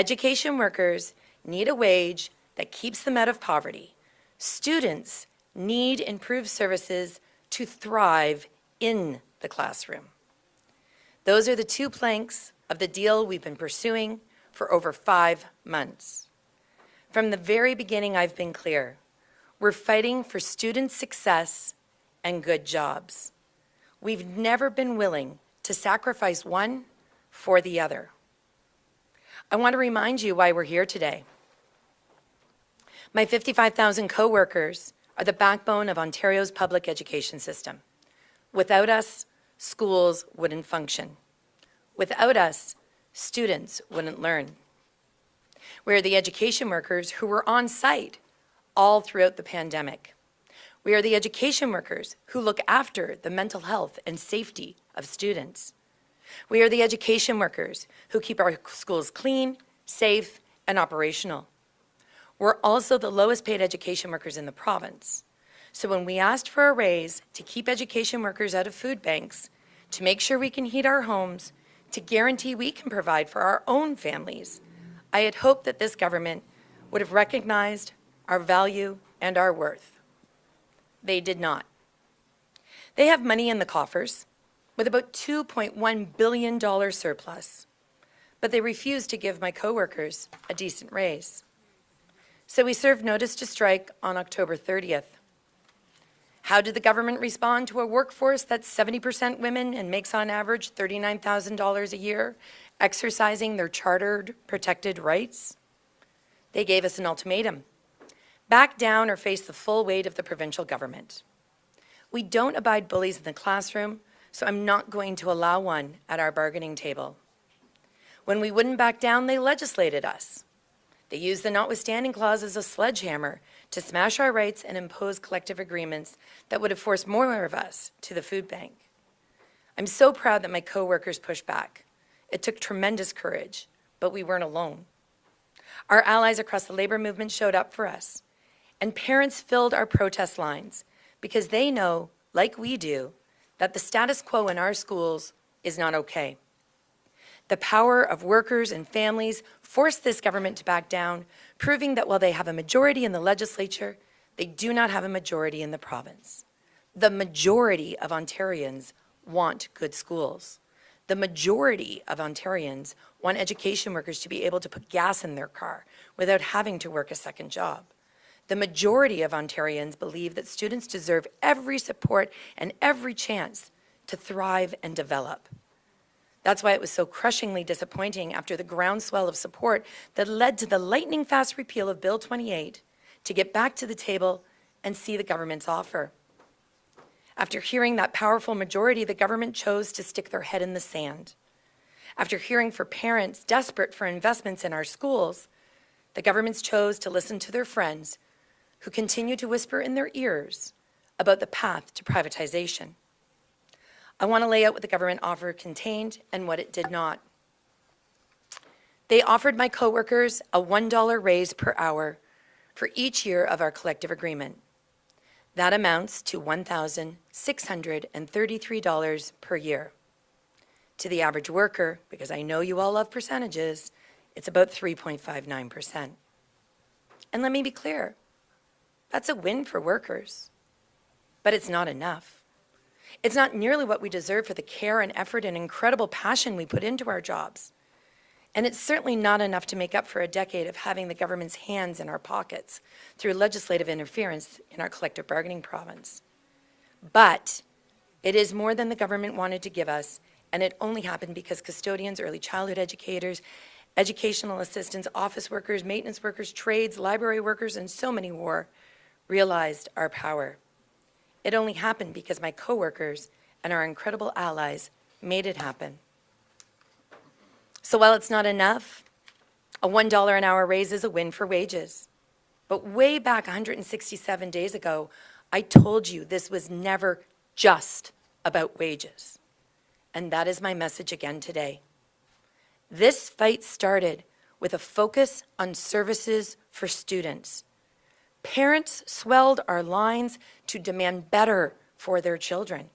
Education workers need a wage that keeps them out of poverty. Students need improved services to thrive in the classroom. Those are the two planks of the deal we've been pursuing for over 5 months. From the very beginning, I've been clear. We're fighting for student success and good jobs. We've never been willing to sacrifice one for the other. I want to remind you why we're here today. My 55,000 co-workers are the backbone of Ontario's public education system. Without us, schools wouldn't function. Without us, students wouldn't learn. We're the education workers who were on site all throughout the pandemic. We are the education workers who look after the mental health and safety of students. We are the education workers who keep our schools clean, safe, and operational. We're also the lowest paid education workers in the province. So when we asked for a raise to keep education workers out of food banks, to make sure we can heat our homes, to guarantee we can provide for our own families, I had hoped that this government would have recognized our value and our worth. They did not. They have money in the coffers with about $2.1 billion surplus, but they refused to give my coworkers a decent raise. So we served notice to strike on October 30th. How did the government respond to a workforce that's 70% women and makes on average $39,000 a year, exercising their chartered, protected rights? They gave us an ultimatum. Back down or face the full weight of the provincial government. We don't abide bullies in the classroom, so I'm not going to allow one at our bargaining table. When we wouldn't back down, they legislated us. They used the notwithstanding clause as a sledgehammer to smash our rights and impose collective agreements that would have forced more of us to the food bank. I'm so proud that my co-workers pushed back. It took tremendous courage, but we weren't alone. Our allies across the labor movement showed up for us, and parents filled our protest lines because they know, like we do, that the status quo in our schools is not okay. The power of workers and families forced this government to back down, proving that while they have a majority in the legislature, they do not have a majority in the province. The majority of Ontarians want good schools. The majority of Ontarians want education workers to be able to put gas in their car without having to work a second job. The majority of Ontarians believe that students deserve every support and every chance to thrive and develop. That's why it was so crushingly disappointing after the groundswell of support that led to the lightning-fast repeal of Bill 28 to get back to the table and see the government's offer. After hearing that powerful majority, the government chose to stick their head in the sand. After hearing from parents desperate for investments in our schools, the governments chose to listen to their friends who continue to whisper in their ears about the path to privatization. I want to lay out what the government offer contained and what it did not. They offered my coworkers a $1 raise per hour for each year of our collective agreement. That amounts to $1,633 per year. To the average worker, because I know you all love percentages, it's about 3.59%. And let me be clear, that's a win for workers, but it's not enough. It's not nearly what we deserve for the care and effort and incredible passion we put into our jobs. And it's certainly not enough to make up for a decade of having the government's hands in our pockets through legislative interference in our collective bargaining province. But it is more than the government wanted to give us, and it only happened because custodians, early childhood educators, educational assistants, office workers, maintenance workers, trades, library workers, and so many more realized our power. It only happened because my coworkers and our incredible allies made it happen. So while it's not enough, a $1 an hour raise is a win for wages. But way back 167 days ago, I told you this was never just about wages. And that is my message again today. This fight started with a focus on services for students. Parents swelled our lines to demand better for their children,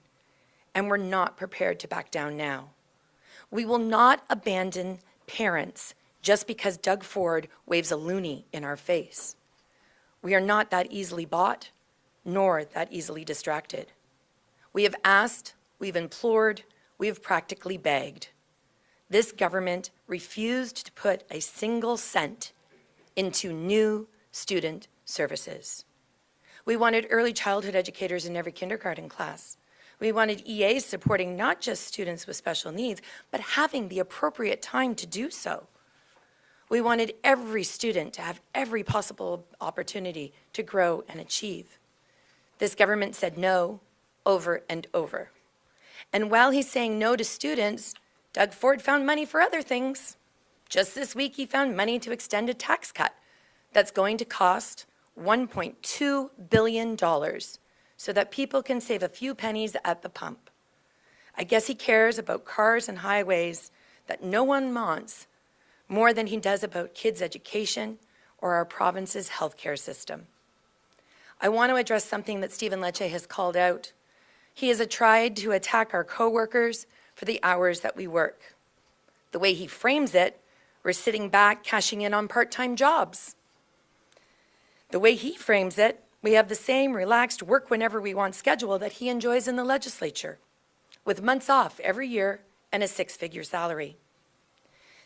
and we're not prepared to back down now. We will not abandon parents just because Doug Ford waves a loonie in our face. We are not that easily bought, nor that easily distracted. We have asked, we've implored, we have practically begged. This government refused to put a single cent into new student services. We wanted early childhood educators in every kindergarten class. We wanted EAs supporting not just students with special needs, but having the appropriate time to do so. We wanted every student to have every possible opportunity to grow and achieve. This government said no over and over. And while he's saying no to students, Doug Ford found money for other things. Just this week, he found money to extend a tax cut that's going to cost $1.2 billion so that people can save a few pennies at the pump. I guess he cares about cars and highways that no one wants more than he does about kids' education or our province's healthcare system. I want to address something that Stephen Lecce has called out. He has tried to attack our co-workers for the hours that we work. The way he frames it, we're sitting back cashing in on part-time jobs. The way he frames it, we have the same relaxed work whenever we want schedule that he enjoys in the legislature, with months off every year and a six-figure salary.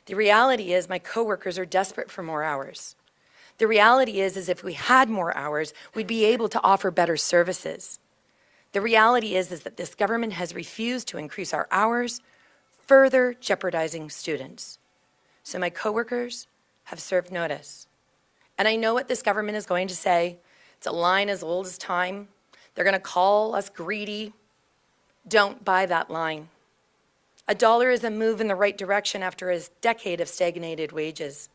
The reality is my coworkers are desperate for more hours. The reality is if we had more hours, we'd be able to offer better services. The reality is that this government has refused to increase our hours, further jeopardizing students. So my coworkers have served notice. And I know what this government is going to say. It's a line as old as time. They're going to call us greedy. Don't buy that line. $1 is a move in the right direction after a decade of stagnated wages.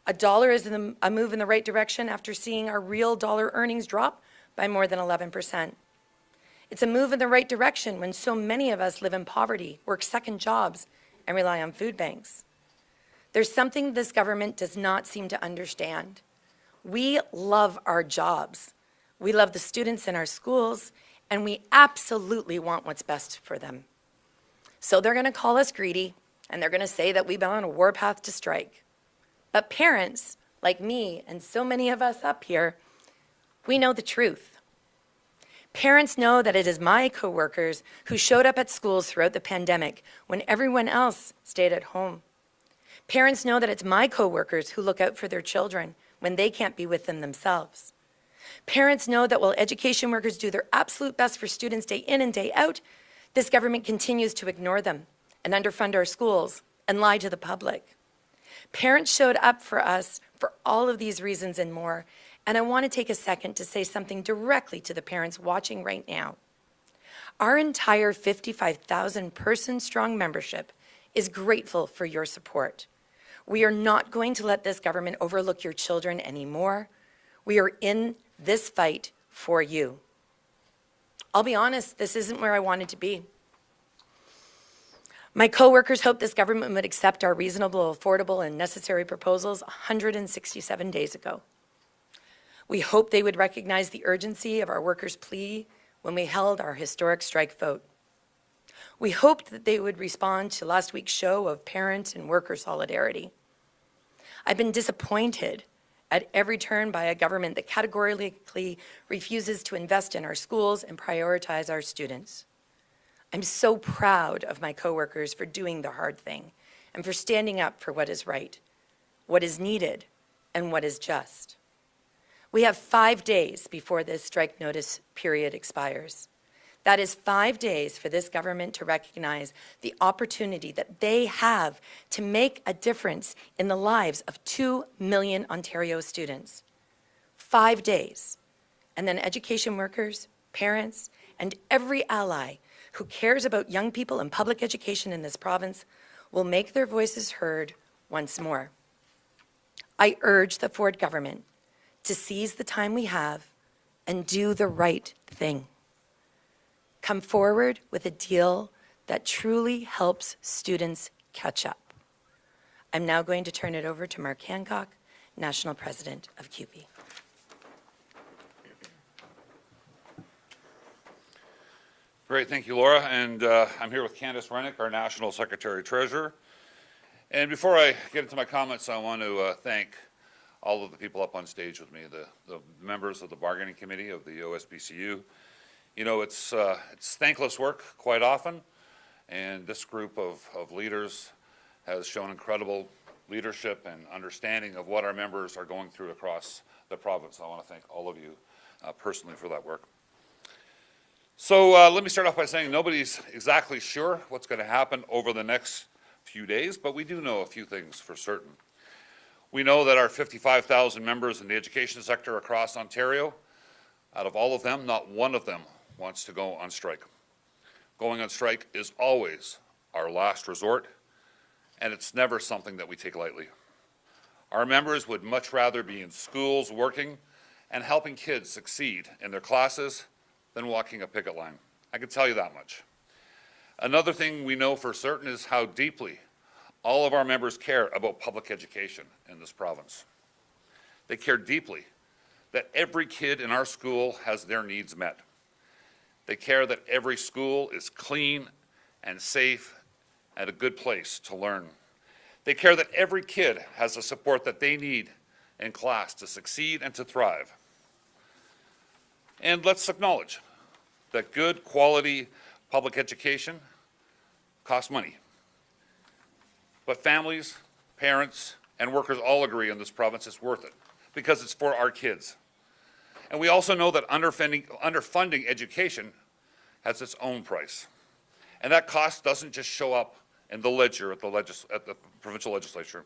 $1 is a move in the right direction after seeing our real dollar earnings drop by more than 11%. It's a move in the right direction when so many of us live in poverty, work second jobs, and rely on food banks. There's something this government does not seem to understand. We love our jobs. We love the students in our schools, and we absolutely want what's best for them. So they're going to call us greedy, and they're going to say that we've been on a warpath to strike. But parents, like me and so many of us up here, we know the truth. Parents know that it is my coworkers who showed up at schools throughout the pandemic when everyone else stayed at home. Parents know that it's my coworkers who look out for their children when they can't be with them themselves. Parents know that while education workers do their absolute best for students day in and day out, this government continues to ignore them and underfund our schools and lie to the public. Parents showed up for us for all of these reasons and more, and I want to take a second to say something directly to the parents watching right now. Our entire 55,000 person strong membership is grateful for your support. We are not going to let this government overlook your children anymore. We are in this fight for you. I'll be honest, this isn't where I wanted to be. My coworkers hoped this government would accept our reasonable, affordable, and necessary proposals 167 days ago. We hoped they would recognize the urgency of our workers' plea when we held our historic strike vote. We hoped that they would respond to last week's show of parent and worker solidarity. I've been disappointed at every turn by a government that categorically refuses to invest in our schools and prioritize our students. I'm so proud of my coworkers for doing the hard thing and for standing up for what is right, what is needed, and what is just. We have 5 days before this strike notice period expires. That is 5 days for this government to recognize the opportunity that they have to make a difference in the lives of 2 million Ontario students. 5 days. And then education workers, parents, and every ally who cares about young people and public education in this province will make their voices heard once more. I urge the Ford government to seize the time we have and do the right thing. Come forward with a deal that truly helps students catch up. I'm now going to turn it over to Mark Hancock, National President of CUPE. Great, thank you, Laura. And I'm here with Candace Rennick, our National Secretary Treasurer. And before I get into my comments, I want to thank all of the people up on stage with me, the members of the bargaining committee of the OSBCU. You know, it's thankless work quite often, and this group of leaders has shown incredible leadership and understanding of what our members are going through across the province. I want to thank all of you personally for that work. So let me start off by saying nobody's exactly sure what's going to happen over the next few days, but we do know a few things for certain. We know that our 55,000 members in the education sector across Ontario, out of all of them, not one of them wants to go on strike. Going on strike is always our last resort, and it's never something that we take lightly. Our members would much rather be in schools working and helping kids succeed in their classes than walking a picket line. I can tell you that much. Another thing we know for certain is how deeply all of our members care about public education in this province. They care deeply that every kid in our school has their needs met. They care that every school is clean and safe and a good place to learn. They care that every kid has the support that they need in class to succeed and to thrive. And let's acknowledge that good quality public education costs money. But families, parents, and workers all agree in this province it's worth it because it's for our kids. And we also know that underfunding education has its own price. And that cost doesn't just show up in the ledger at the provincial legislature.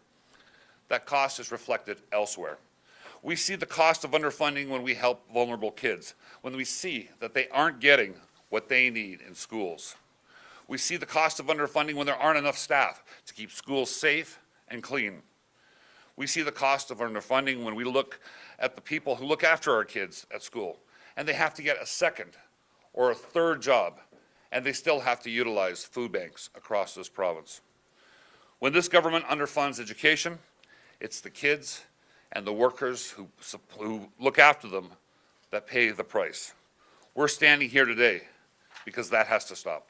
That cost is reflected elsewhere. We see the cost of underfunding when we help vulnerable kids, when we see that they aren't getting what they need in schools. We see the cost of underfunding when there aren't enough staff to keep schools safe and clean. We see the cost of underfunding when we look at the people who look after our kids at school, and they have to get a second or a third job, and they still have to utilize food banks across this province. When this government underfunds education, it's the kids and the workers who look after them that pay the price. We're standing here today because that has to stop.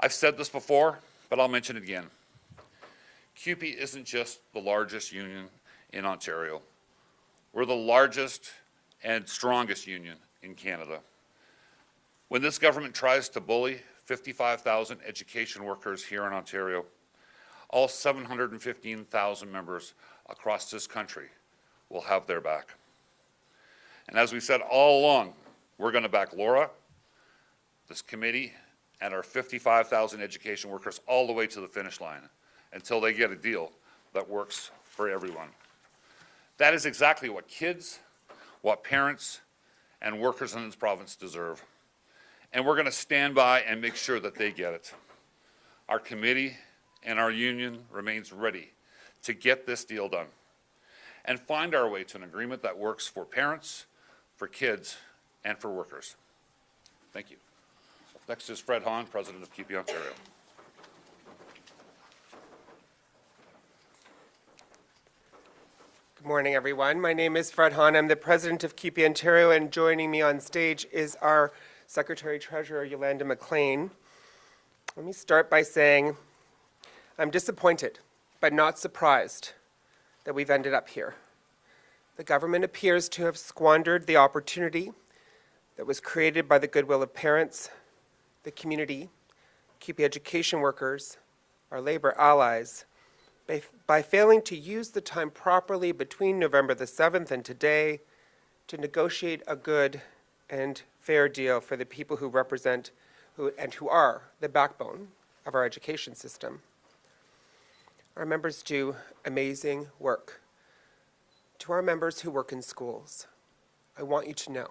I've said this before, but I'll mention it again. CUPE isn't just the largest union in Ontario. We're the largest and strongest union in Canada. When this government tries to bully 55,000 education workers here in Ontario, all 715,000 members across this country will have their back. And as we said all along, we're going to back Laura, this committee, and our 55,000 education workers all the way to the finish line until they get a deal that works for everyone. That is exactly what kids, what parents, and workers in this province deserve. And we're going to stand by and make sure that they get it. Our committee and our union remains ready to get this deal done and find our way to an agreement that works for parents, for kids, and for workers. Thank you. Next is Fred Hahn, President of CUPE Ontario. Good morning, everyone. My name is Fred Hahn. I'm the President of CUPE Ontario, and joining me on stage is our Secretary-Treasurer, Yolanda McLean. Let me start by saying I'm disappointed, but not surprised that we've ended up here. The government appears to have squandered the opportunity that was created by the goodwill of parents, the community, CUPE education workers, our labor allies, by failing to use the time properly between November the 7th and today to negotiate a good and fair deal for the people who represent who are the backbone of our education system. Our members do amazing work. To our members who work in schools, I want you to know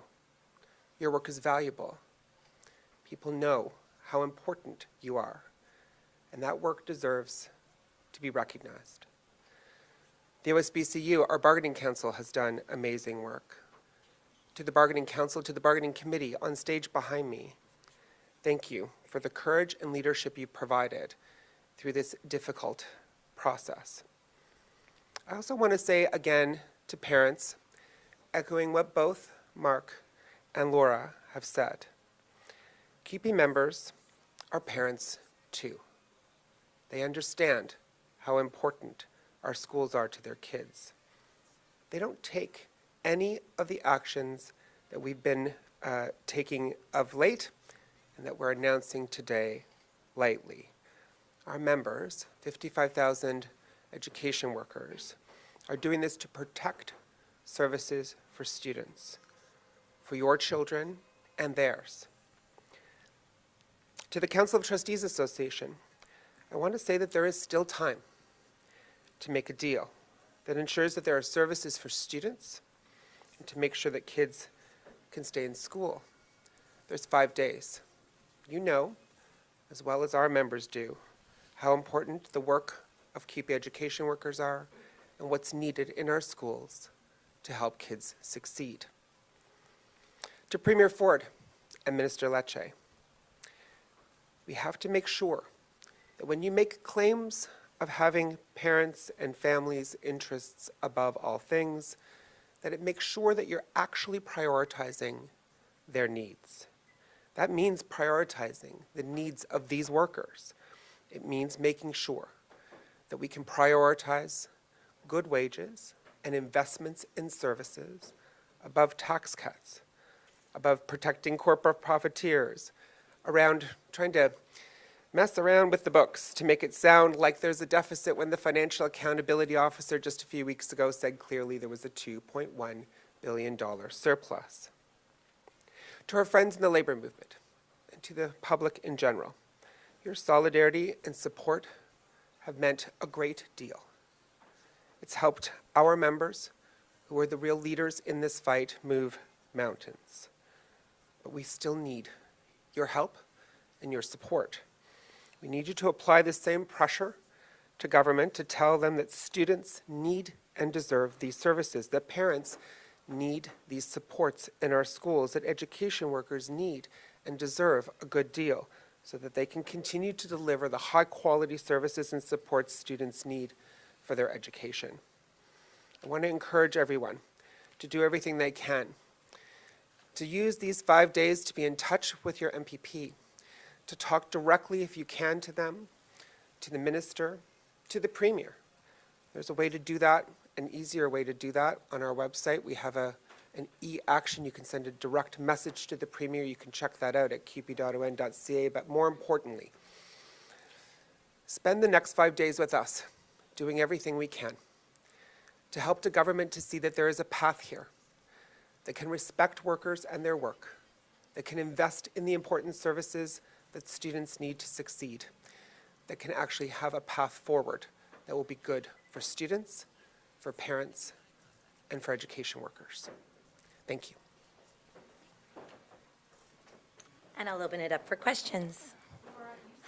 your work is valuable. People know how important you are, and that work deserves to be recognized. The OSBCU, our bargaining council, has done amazing work. To the bargaining council, to the bargaining committee on stage behind me, thank you for the courage and leadership you provided through this difficult process. I also want to say again to parents, echoing what both Mark and Laura have said, CUPE members are parents too. They understand how important our schools are to their kids. They don't take any of the actions that we've been taking of late and that we're announcing today lightly. Our members, 55,000 education workers, are doing this to protect services for students, for your children and theirs. To the Council of Trustees Association, I want to say that there is still time to make a deal that ensures that there are services for students and to make sure that kids can stay in school. There's 5 days. You know, as well as our members do, how important the work of CUPE education workers are and what's needed in our schools to help kids succeed. To Premier Ford and Minister Lecce, we have to make sure that when you make claims of having parents' and families' interests above all things, that it makes sure that you're actually prioritizing their needs. That means prioritizing the needs of these workers. It means making sure that we can prioritize good wages and investments in services above tax cuts, above protecting corporate profiteers, around trying to mess around with the books to make it sound like there's a deficit when the Financial Accountability Officer just a few weeks ago said clearly there was a $2.1 billion surplus. To our friends in the labor movement and to the public in general, your solidarity and support have meant a great deal. It's helped our members, who are the real leaders in this fight, move mountains. But we still need your help and your support. We need you to apply the same pressure to government to tell them that students need and deserve these services, that parents need these supports in our schools, that education workers need and deserve a good deal so that they can continue to deliver the high-quality services and supports students need for their education. I want to encourage everyone to do everything they can, to use these 5 days to be in touch with your MPP, to talk directly, if you can, to them, to the minister, to the premier. There's a way to do that, an easier way to do that. On our website, we have an e-action. You can send a direct message to the premier. You can check that out at cupe.on.ca. But more importantly, spend the next 5 days with us, doing everything we can to help the government to see that there is a path here that can respect workers and their work, that can invest in the important services that students need to succeed, that can actually have a path forward that will be good for students, for parents, and for education workers. Thank you. And I'll open it up for questions.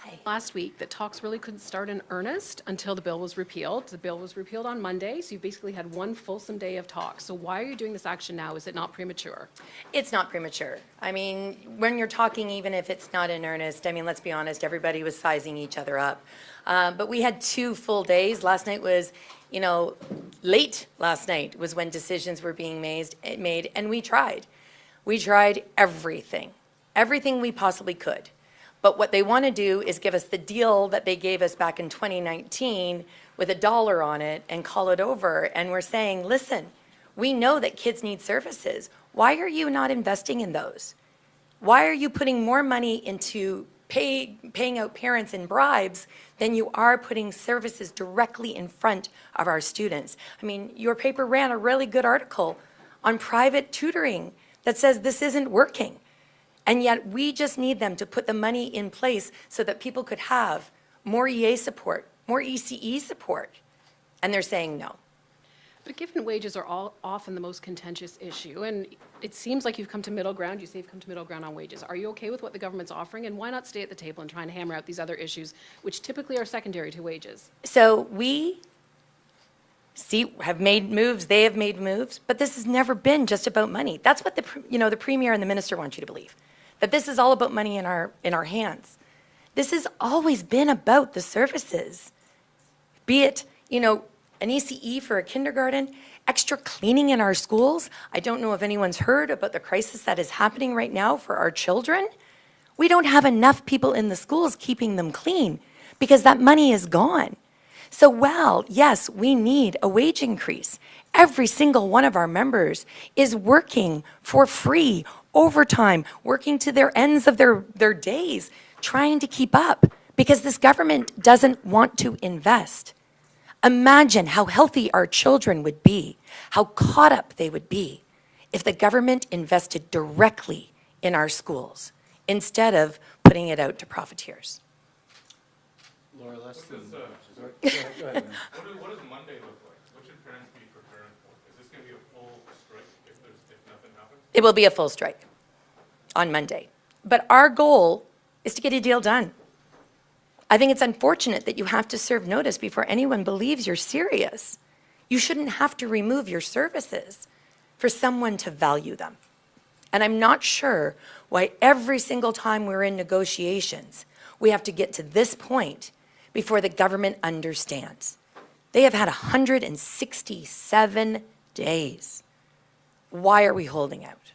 Hi. Last week that talks really couldn't start in earnest until the bill was repealed. The bill was repealed on Monday, so you basically had one fulsome day of talks. So why are you doing this action now? Is it not premature? It's not premature. I mean, when you're talking, even if it's not in earnest, I mean, let's be honest, everybody was sizing each other up. But we had 2 full days. Last night was, late last night was when decisions were being made, and we tried. We tried everything we possibly could. But what they want to do is give us the deal that they gave us back in 2019 with $1 on it and call it over. And we're saying, listen, we know that kids need services. Why are you not investing in those? Why are you putting more money into paying out parents in bribes than you are putting services directly in front of our students? I mean, your paper ran a really good article on private tutoring that says this isn't working. And yet we just need them to put the money in place so that people could have more EA support, more ECE support. And they're saying no. But given wages are all often the most contentious issue, and it seems like you've come to middle ground, you say you've come to middle ground on wages. Are you okay with what the government's offering? And why not stay at the table and try and hammer out these other issues, which typically are secondary to wages? So we have made moves, they have made moves, but this has never been just about money. That's what the premier and the minister want you to believe. That this is all about money in our hands. This has always been about the services. Be it, an ECE for a kindergarten, extra cleaning in our schools. I don't know if anyone's heard about the crisis that is happening right now for our children. We don't have enough people in the schools keeping them clean because that money is gone. So while, yes, we need a wage increase, every single one of our members is working for free, overtime, working to their ends of their days, trying to keep up because this government doesn't want to invest. Imagine how healthy our children would be, how caught up they would be if the government invested directly in our schools instead of putting it out to profiteers. Laura, less than. What does Monday look like? What should parents be preparing for? Is this going to be a full strike if nothing happens? It will be a full strike on Monday. But our goal is to get a deal done. I think it's unfortunate that you have to serve notice before anyone believes you're serious. You shouldn't have to remove your services for someone to value them. And I'm not sure why every single time we're in negotiations, we have to get to this point before the government understands. They have had 167 days. Why are we holding out?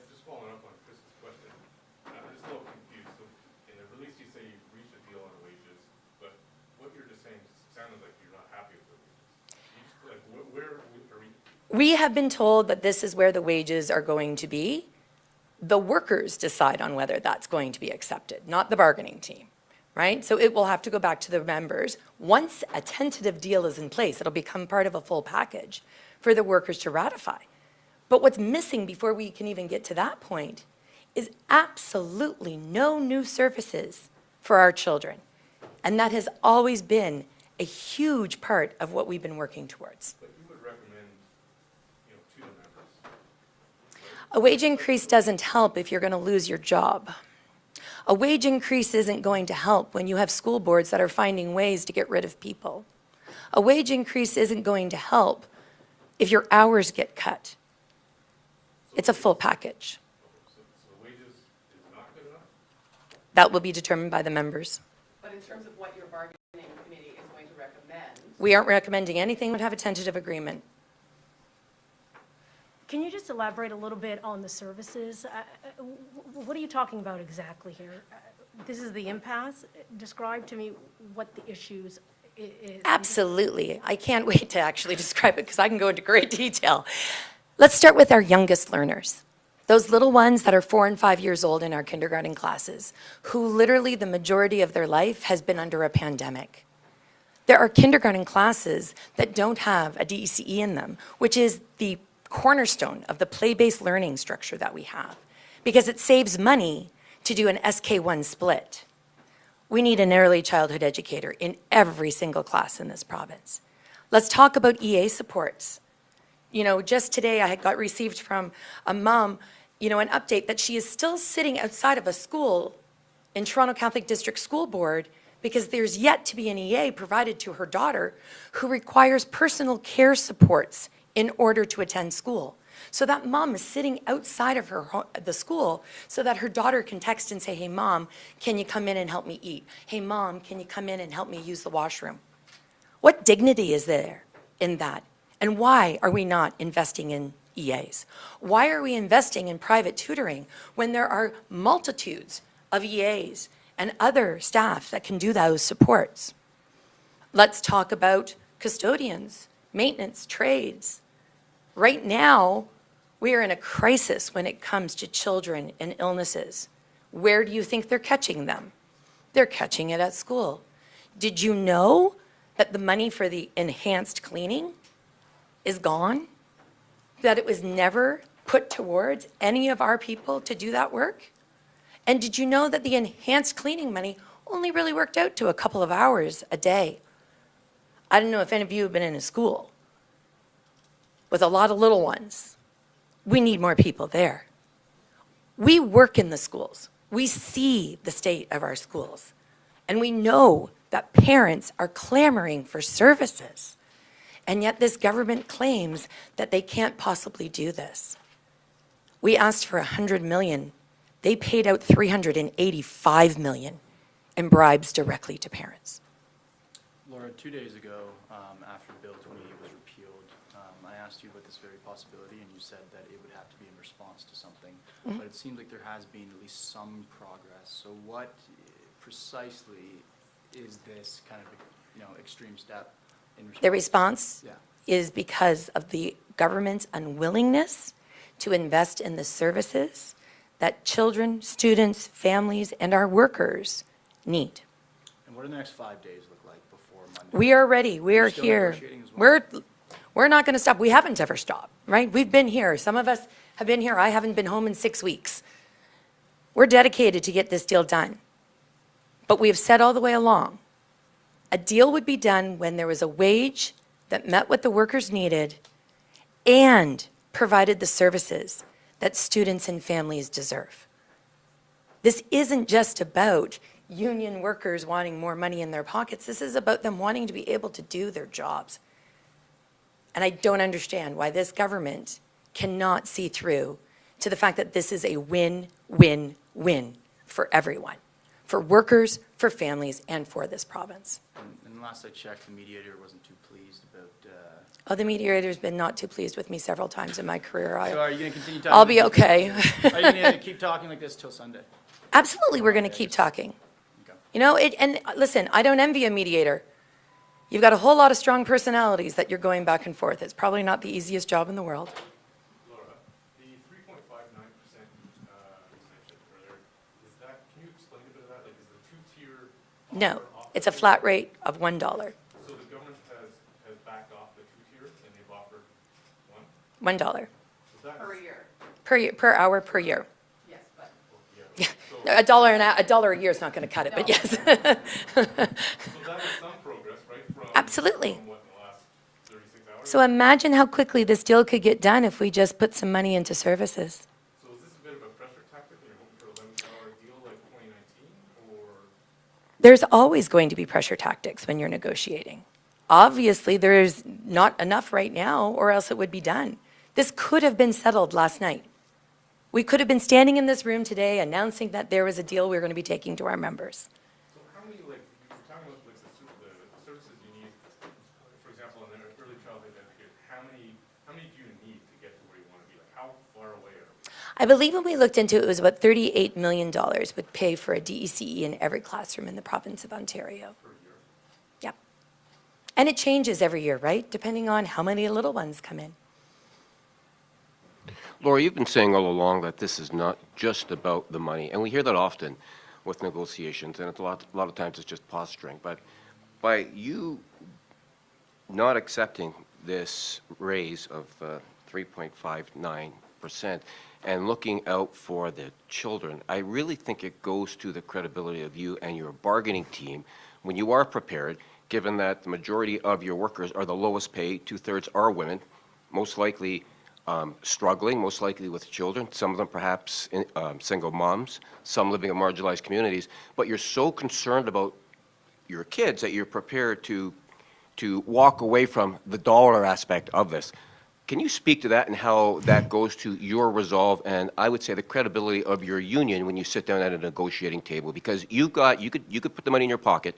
Just following up on Chris's question, I'm just a little confused. So in the release, you say you've reached a deal on wages, but what you're just saying sounded like you're not happy with the wages. Where are we? We have been told that this is where the wages are going to be. The workers decide on whether that's going to be accepted, not the bargaining team, right? So it will have to go back to the members. Once a tentative deal is in place, it'll become part of a full package for the workers to ratify. But what's missing before we can even get to that point is absolutely no new services for our children. And that has always been a huge part of what we've been working towards. But you would recommend, to the members. A wage increase doesn't help if you're going to lose your job. A wage increase isn't going to help when you have school boards that are finding ways to get rid of people. A wage increase isn't going to help if your hours get cut. It's a full package. So wages is not good enough? That will be determined by the members. But in terms of what your bargaining committee is going to recommend, We aren't recommending anything but have a tentative agreement. Can you just elaborate a little bit on the services? What are you talking about exactly here? This is the impasse. Describe to me what the issues is. Absolutely. I can't wait to actually describe it because I can go into great detail. Let's start with our youngest learners. Those little ones that are 4 and 5 years old in our kindergarten classes, who literally the majority of their life has been under a pandemic. There are kindergarten classes that don't have a DECE in them, which is the cornerstone of the play-based learning structure that we have, because it saves money to do an SK1 split. We need an early childhood educator in every single class in this province. Let's talk about EA supports. Just today I had got received from a mom, an update that she is still sitting outside of a school in Toronto Catholic District School Board because there's yet to be an EA provided to her daughter who requires personal care supports in order to attend school. So that mom is sitting outside of the school so that her daughter can text and say, hey, Mom, can you come in and help me eat? Hey, Mom, can you come in and help me use the washroom? What dignity is there in that? And why are we not investing in EAs? Why are we investing in private tutoring when there are multitudes of EAs and other staff that can do those supports? Let's talk about custodians, maintenance, trades. Right now, we are in a crisis when it comes to children and illnesses. Where do you think they're catching them? They're catching it at school. Did you know that the money for the enhanced cleaning is gone? That it was never put towards any of our people to do that work? And did you know that the enhanced cleaning money only really worked out to a couple of hours a day? I don't know if any of you have been in a school with a lot of little ones. We need more people there. We work in the schools. We see the state of our schools. And we know that parents are clamoring for services. And yet this government claims that they can't possibly do this. We asked for $100 million. They paid out $385 million in bribes directly to parents. Laura, 2 days ago, after Bill 28 was repealed, I asked you about this very possibility, and you said that it would have to be in response to something. But it seems like there has been at least some progress. So what precisely is this kind of, extreme step in response? The response Yeah. is because of the government's unwillingness to invest in the services that children, students, families, and our workers need. And what do the next 5 days look like before Monday? We are ready. We You're are still here. negotiating as well? We're not going to stop. We haven't ever stopped, right? We've been here. Some of us have been here. I haven't been home in 6 weeks. We're dedicated to get this deal done. But we have said all the way along, a deal would be done when there was a wage that met what the workers needed and provided the services that students and families deserve. This isn't just about union workers wanting more money in their pockets. This is about them wanting to be able to do their jobs. And I don't understand why this government cannot see through to the fact that this is a win-win-win for everyone, for workers, for families, and for this province. And last I checked, the mediator wasn't too pleased about, Oh, the mediator's been not too pleased with me several times in my career. so are you going to continue talking? I'll be like this? okay. Are you going to keep talking like this till Sunday? Absolutely, we're going to keep talking. Okay. You know, and listen, I don't envy a mediator. You've got a whole lot of strong personalities that you're going back and forth. It's probably not the easiest job in the world. Laura, the 3.59% you mentioned earlier, is that, can you explain a bit of that? Like, is the two-tier? No, it's a flat rate of $1. So the government has backed off the two-tier and they've offered one? $1 So that Per is- year, per hour per year. yes, but. A dollar a year is not going to cut it, but yes. So that is some progress, right? Absolutely. From what, in the last 36 hours? So imagine how quickly this deal could get done if we just put some money into services. So is this a bit of a pressure tactic and you're hoping for a $11 deal like 2019, or? There's always going to be pressure tactics when you're negotiating. Obviously, there's not enough right now, or else it would be done. This could have been settled last night. We could have been standing in this room today announcing that there was a deal we were going to be taking to our members. So how many, like, you're talking about like the services you need, for example, in the early childhood education, how many do you need to get to where you want to be? Like, how far away are we? I believe when we looked into it, it was about $38 million would pay for a DECE in every classroom in the province of Ontario. Per year? Yep. And it changes every year, right? Depending on how many little ones come in. Laura, you've been saying all along that this is not just about the money, and we hear that often with negotiations, and it's a lot of times it's just posturing. But by you not accepting this raise of 3.59% and looking out for the children, I really think it goes to the credibility of you and your bargaining team when you are prepared, given that the majority of your workers are the lowest paid, 2/3 are women, most likely struggling, most likely with children, some of them perhaps single moms, some living in marginalized communities, but you're so concerned about your kids that you're prepared to walk away from the dollar aspect of this. Can you speak to that and how that goes to your resolve and I would say the credibility of your union when you sit down at a negotiating table? Because you could put the money in your pocket,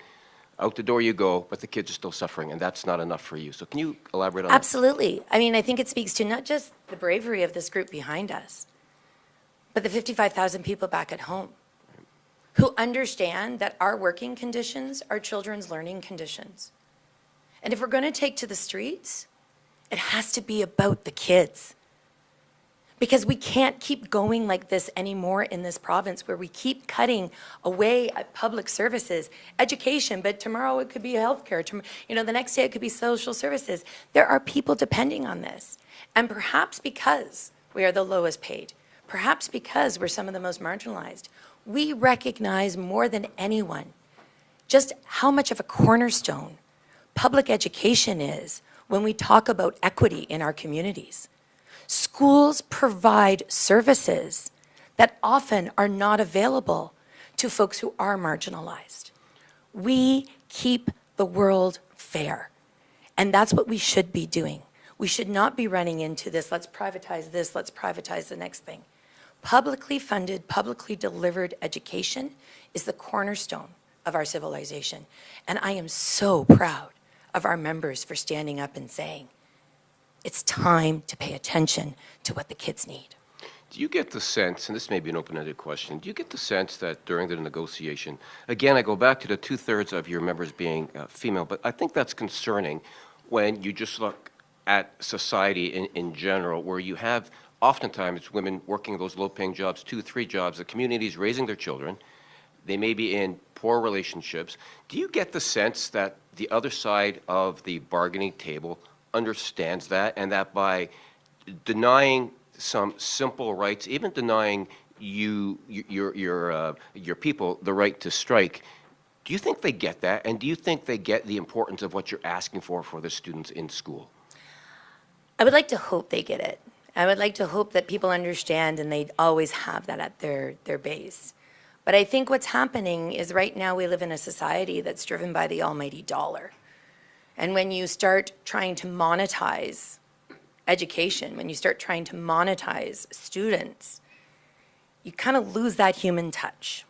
out the door you go, but the kids are still suffering, and that's not enough for you. So can you elaborate on that? Absolutely. I mean, I think it speaks to not just the bravery of this group behind us, but the 55,000 people back at home who understand that our working conditions are children's learning conditions. And if we're going to take to the streets, it has to be about the kids. Because we can't keep going like this anymore in this province where we keep cutting away at public services, education, but tomorrow it could be healthcare. The next day it could be social services. There are people depending on this. And perhaps because we are the lowest paid, perhaps because we're some of the most marginalized, we recognize more than anyone just how much of a cornerstone public education is when we talk about equity in our communities. Schools provide services that often are not available to folks who are marginalized. We keep the world fair, and that's what we should be doing. We should not be running into this, let's privatize this, let's privatize the next thing. Publicly funded, publicly delivered education is the cornerstone of our civilization, and I am so proud of our members for standing up and saying, it's time to pay attention to what the kids need. Do you get the sense, and this may be an open-ended question, do you get the sense that during the negotiation, again, I go back to the two-thirds of your members being female, but I think that's concerning when you just look at society in general, where you have oftentimes women working those low-paying jobs, 2, 3 jobs, the community is raising their children, they may be in poor relationships. Do you get the sense that the other side of the bargaining table understands that, and that by denying some simple rights, even denying your people the right to strike, do you think they get that? And do you think they get the importance of what you're asking for the students in school? I would like to hope they get it. I would like to hope that people understand and they always have that at their base. But I think what's happening is right now we live in a society that's driven by the almighty dollar. And when you start trying to monetize education, when you start trying to monetize students, you kind of lose that human touch.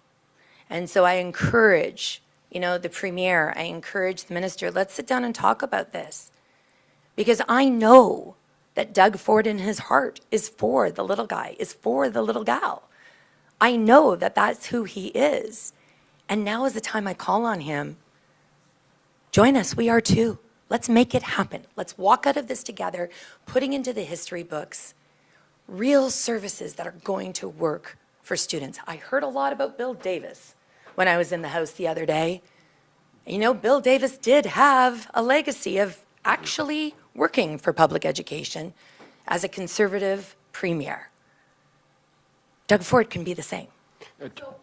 And so I encourage, the premier, I encourage the minister, let's sit down and talk about this. Because I know that Doug Ford in his heart is for the little guy, is for the little gal. I know that that's who he is. And now is the time I call on him. Join us, we are too. Let's make it happen. Let's walk out of this together, putting into the history books real services that are going to work for students. I heard a lot about Bill Davis when I was in the House the other day. Bill Davis did have a legacy of actually working for public education as a conservative premier. Doug Ford can be the same. So,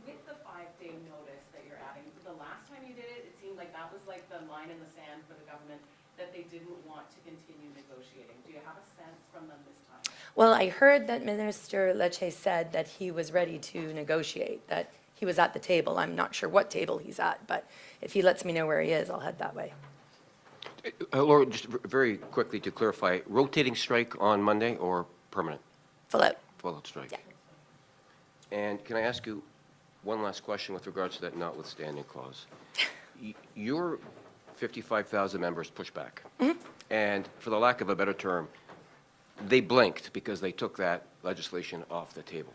with the 5-day notice that you're adding, the last time you did it, it seemed like that was like the line in the sand for the government, that they didn't want to continue negotiating. Do you have a sense from them this time? Well, I heard that Minister Lecce said that he was ready to negotiate, that he was at the table. I'm not sure what table he's at, but if he lets me know where he is, I'll head that way. Laura, just very quickly to clarify, rotating strike on Monday or permanent? Full out. Full-out strike. Yeah. And can I ask you one last question with regards to that notwithstanding clause? Your 55,000 members pushed back. Mm-hmm. And for the lack of a better term, they blinked because they took that legislation off the table.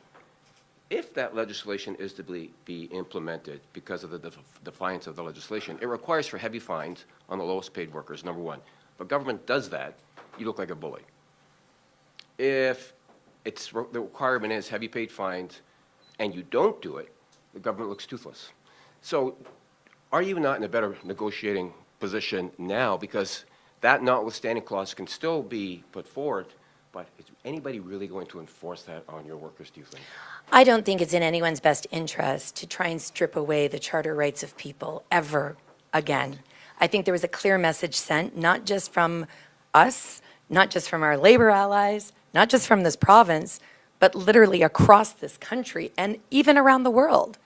If that legislation is to be implemented because of the defiance of the legislation, it requires for heavy fines on the lowest paid workers, number one. But government does that, you look like a bully. If the requirement is heavy paid fines and you don't do it, the government looks toothless. So are you not in a better negotiating position now? Because that notwithstanding clause can still be put forward, but is anybody really going to enforce that on your workers, do you think? I don't think it's in anyone's best interest to try and strip away the charter rights of people ever again. I think there was a clear message sent, not just from us, not just from our labor allies, not just from this province, but literally across this country and even around the world,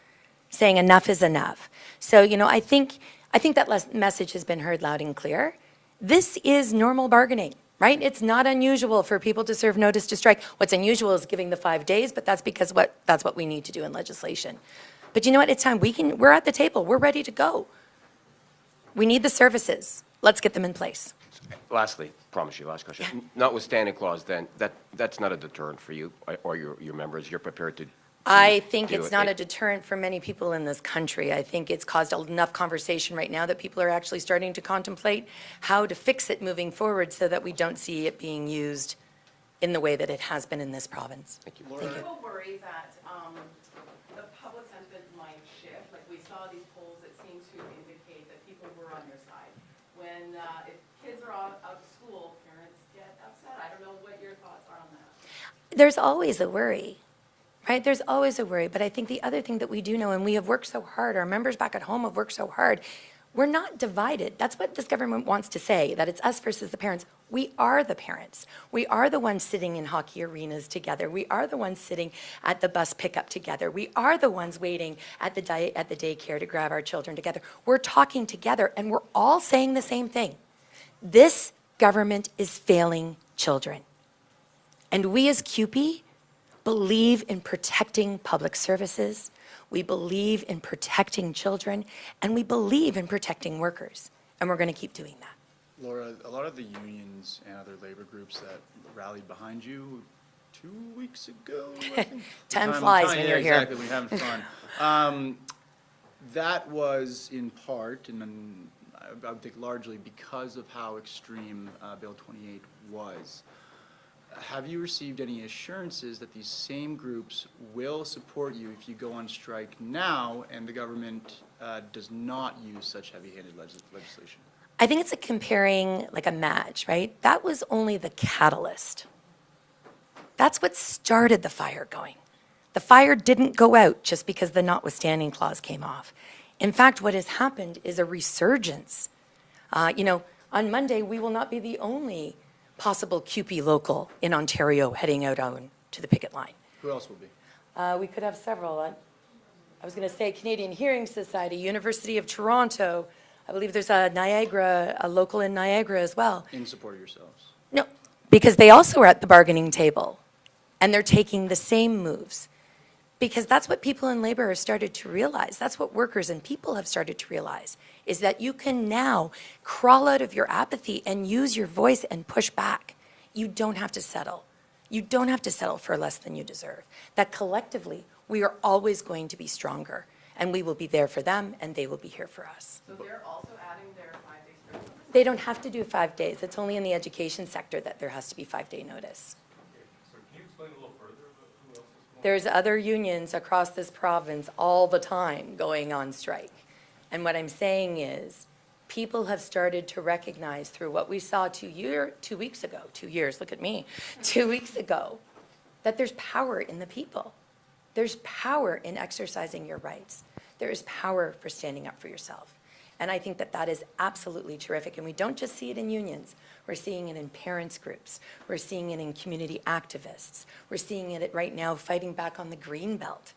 saying enough is enough. So, I think that message has been heard loud and clear. This is normal bargaining. Right? It's not unusual for people to serve notice to strike. What's unusual is giving the 5 days, but that's because that's what we need to do in legislation. But you know what? It's time. We're at the table. We're ready to go. We need the services. Let's get them in place. Lastly, promise you, last question. Notwithstanding clause, then, that's not a deterrent for you or your members. You're prepared to I think it's not a deterrent for many people in this country. I think it's caused enough conversation right now that people are actually starting to contemplate how to fix it moving forward so that we don't see it being used in the way that it has been in this province. Thank you. Thank you. People worry that the public sentiment might shift. Like we saw these polls that seem to indicate that people were on your side. When if kids are out of school, parents get upset. I don't know what your thoughts are on that. There's always a worry. Right? There's always a worry, but I think the other thing that we do know, and we have worked so hard, our members back at home have worked so hard, we're not divided. That's what this government wants to say, that it's us versus the parents. We are the parents. We are the ones sitting in hockey arenas together. We are the ones sitting at the bus pickup together. We are the ones waiting at the daycare to grab our children together. We're talking together, and we're all saying the same thing. This government is failing children. And we as CUPE believe in protecting public services, we believe in protecting children, and we believe in protecting workers. And we're going to keep doing that. Laura, a lot of the unions and other labor groups that rallied behind you 2 weeks ago, I think. Time flies when you're here. Exactly, we're having fun. That was in part, and then I would think largely because of how extreme Bill 28 was. Have you received any assurances that these same groups will support you if you go on strike now and the government does not use such heavy-handed legislation? I think it's comparing like a match, right? That was only the catalyst. That's what started the fire going. The fire didn't go out just because the notwithstanding clause came off. In fact, what has happened is a resurgence. On Monday, we will not be the only possible CUPE local in Ontario heading out on to the picket line. Who else will be? We could have several. I was going to say Canadian Hearing Society, University of Toronto. I believe there's a local in Niagara as well. In support of yourselves? No, because they also are at the bargaining table, and they're taking the same moves. Because that's what people in labor have started to realize. That's what workers and people have started to realize, is that you can now crawl out of your apathy and use your voice and push back. You don't have to settle. You don't have to settle for less than you deserve. That collectively, we are always going to be stronger, and we will be there for them, and they will be here for us. So they're also adding their 5-day strike notice? They don't have to do 5 days. It's only in the education sector that there has to be 5-day notice. So can you explain a little further about who else is going? There's other unions across this province all the time going on strike. And what I'm saying is, people have started to recognize through what we saw 2 weeks ago, 2 years, look at me, 2 weeks ago, that there's power in the people. There's power in exercising your rights. There is power for standing up for yourself. And I think that that is absolutely terrific. And we don't just see it in unions. We're seeing it in parents groups. We're seeing it in community activists. We're seeing it right now fighting back on the green belt.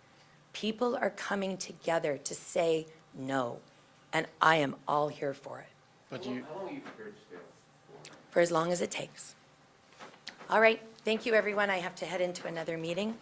People are coming together to say no. And I am all here for it. But you, How long are you prepared to stay? For as long as it takes. All right. Thank you, everyone. I have to head into another meeting.